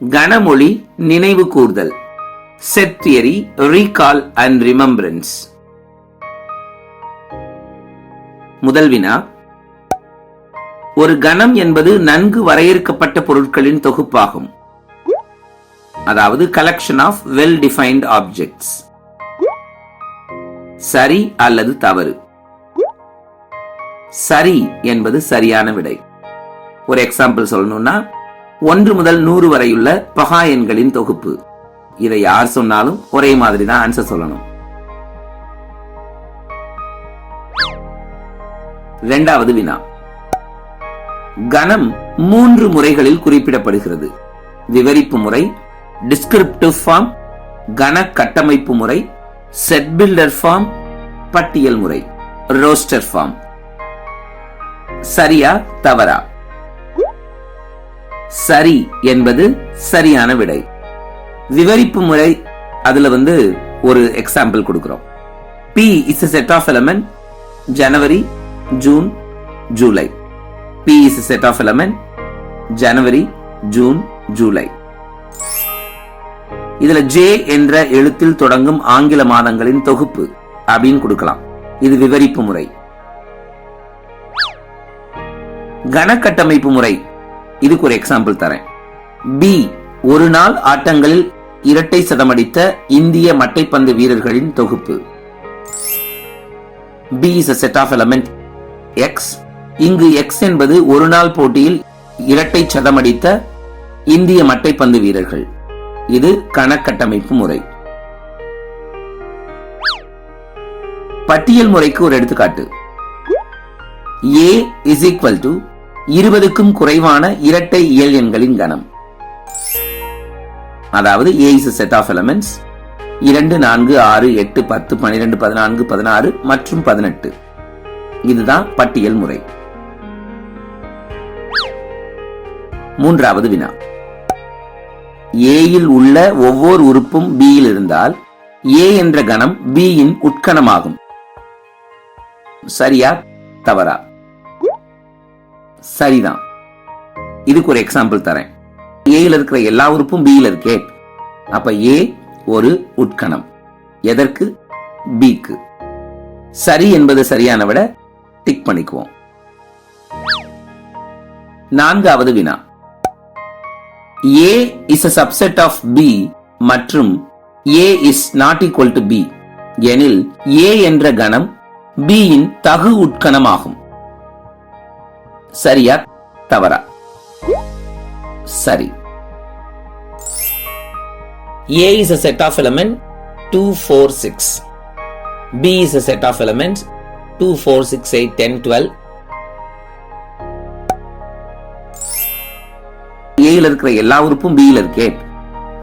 கணமொழி நினைவு கூர்தல். Set theory, recall and remembrance. முதல் வினா. ஒரு கணம் என்பது நன்கு வரையறுக்கப்பட்ட பொருட்களின் தொகுப்பாகும். அதாவது collection of well defined objects. சரி அல்லது தவறு? சரி என்பது சரியான விடை. ஒரு எக்ஸாம்பிள் சொல்லணும்னா 1 முதல் 100 வரையுள்ள பகா எண்களின் தொகுப்பு. இதை யார் சொன்னாலும் ஒரே மாதிரி தான் ஆன்சர் சொல்லணும். இரண்டாவது வினா. கணம் 3 முறைகளில் குறிப்பிடப்படுகிறது. விவரிப்பு முறை, டிஸ்கிரிப்டிவ் ஃபார்ம், கண கட்டமைப்பு முறை, செட் பில்டர் ஃபார்ம், பட்டியல் முறை, ரோஸ்டர் ஃபார்ம். சரியா தவறா? சரி என்பது சரியான விடை. விவரிப்பு முறை, அதுல ஒரு எக்ஸாம்பிள் கொடுக்கிறோம். P is a set of element January, June, July. P is a set of element January, June, July. இதுல J என்ற எழுத்தில் தொடங்கும் ஆங்கில மாதங்களின் தொகுப்பு அப்படின்னு கொடுக்கலாம். இது விவரிப்பு முறை. கணக்கட்டமைப்பு முறை, இதுக்கு ஒரு எக்ஸாம்பிள் தரேன். B ஒரு நாள் ஆட்டங்களில் இரட்டை சதமடித்த இந்திய மட்டைப்பந்து வீரர்களின் தொகுப்பு. B is a set of element X. இங்கு X என்பது ஒரு நாள் போட்டியில் இரட்டை சதமடித்த இந்திய மட்டைப்பந்து வீரர்கள். இது கணக்கட்டமைப்பு முறை. பட்டியல் முறைக்கு ஒரு எடுத்துக்காட்டு. A is equal to 20க்கும் குறைவான இரட்டை இயல் எண்களின் கணம். அதாவது A is a set of elements 2, 4, 6, 8, 10, 12, 14, 16 மற்றும் 18. இதுதான் பட்டியல் முறை. மூன்றாவது வினா. A இல் உள்ள ஒவ்வொரு உறுப்பும் B இல் இருந்தால் A என்ற கணம் B இன் உட்கணமாகும். சரியா தவறா? சரிதான். இதுக்கு ஒரு எக்ஸாம்பிள் தரேன். A இல் இருக்கிற எல்லா உறுப்பும் B இல் இருக்கே, அப்ப A ஒரு உட்கணம். எதற்கு? B க்கு. சரி என்பது சரியான விட, டிக் பண்ணிக்குவோம். நான்காவது வினா. A is a subset of B மற்றும் A is not equal to B எனில் A என்ற கணம் B இன் தகு உட்கணமாகும். சரியா தவறா? சரி. A is a set of elements 2, 4, 6. B is a set of elements 2, 4, 6, 8, 10, 12. A இல் இருக்கிற எல்லா உறுப்பும் B இல் இருக்கே,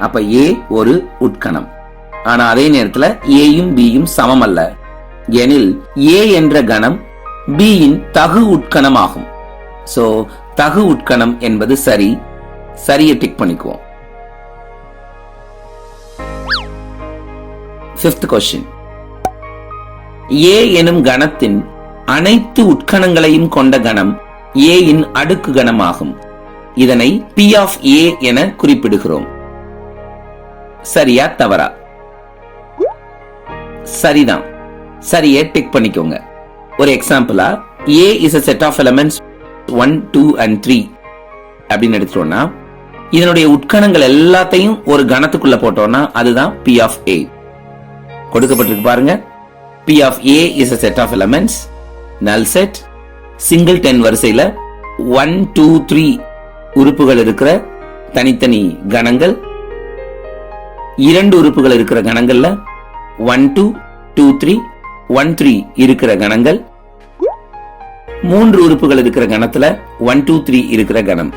அப்ப A ஒரு உட்கணம். ஆனா அதே நேரத்தில் A யும் B யும் சமம் அல்ல எனில் A என்ற கணம் B இன் தகு உட்கணமாகும். சோ தகு உட்கணம் என்பது சரி. சரியை டிக் பண்ணிக்குவோம். Fifth question. A எனும் கணத்தின் அனைத்து உட்கணங்களையும் கொண்ட கணம் A இன் அடுக்கு கணமாகும். இதனை P of A என குறிப்பிடுகிறோம். சரியா தவறா? சரிதான். சரியை டிக் பண்ணிக்கோங்க. ஒரு எக்ஸாம்பிளா A is a set of elements 1, 2 and 3 அப்படின்னு எடுத்துட்டோம்னா இதனுடைய உட்கணங்கள் எல்லாத்தையும் ஒரு கணத்துக்குள்ள போட்டோம்னா அதுதான் P of A. கொடுக்கப்பட்டிருக்கு பாருங்க. P of A is a set of elements, null set, singleton வரிசையில 1, 2, 3 உறுப்புகள் இருக்கிற தனித்தனி கணங்கள், 2 உறுப்புகள் இருக்கிற கணங்கள்ல 1, 2, 2, 3, 1, 3 இருக்கிற கணங்கள், 3 உறுப்புகள் இருக்கிற கணத்துல 1, 2, 3 இருக்கிற கணம்.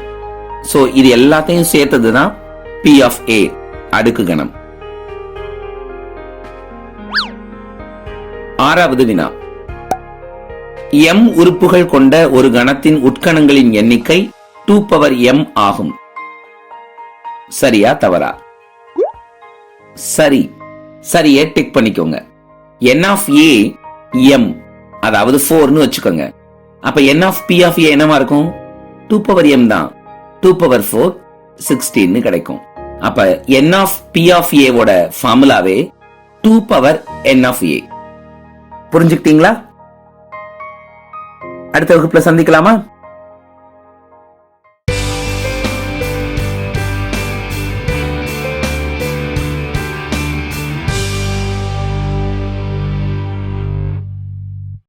சோ இது எல்லாத்தையும் சேர்த்ததுதான் P of A அடுக்கு கணம். ஆறாவது வினா. M உறுப்புகள் கொண்ட ஒரு கணத்தின் உட்கணங்களின் எண்ணிக்கை 2 power m ஆகும். சரியா தவறா? சரி. சரியை டிக் பண்ணிக்கோங்க. N of A m, அதாவது 4ன்னு வச்சுக்கோங்க. அப்ப N of P of A என்னவா இருக்கும்? 2 power m தான். 2 power 4 16 கிடைக்கும். அப்ப n of p of a ஓட ஃபார்முலாவே 2 பவர் n of a. புரிஞ்சுக்கிட்டீங்களா? அடுத்த வகுப்புல சந்திக்கலாமா?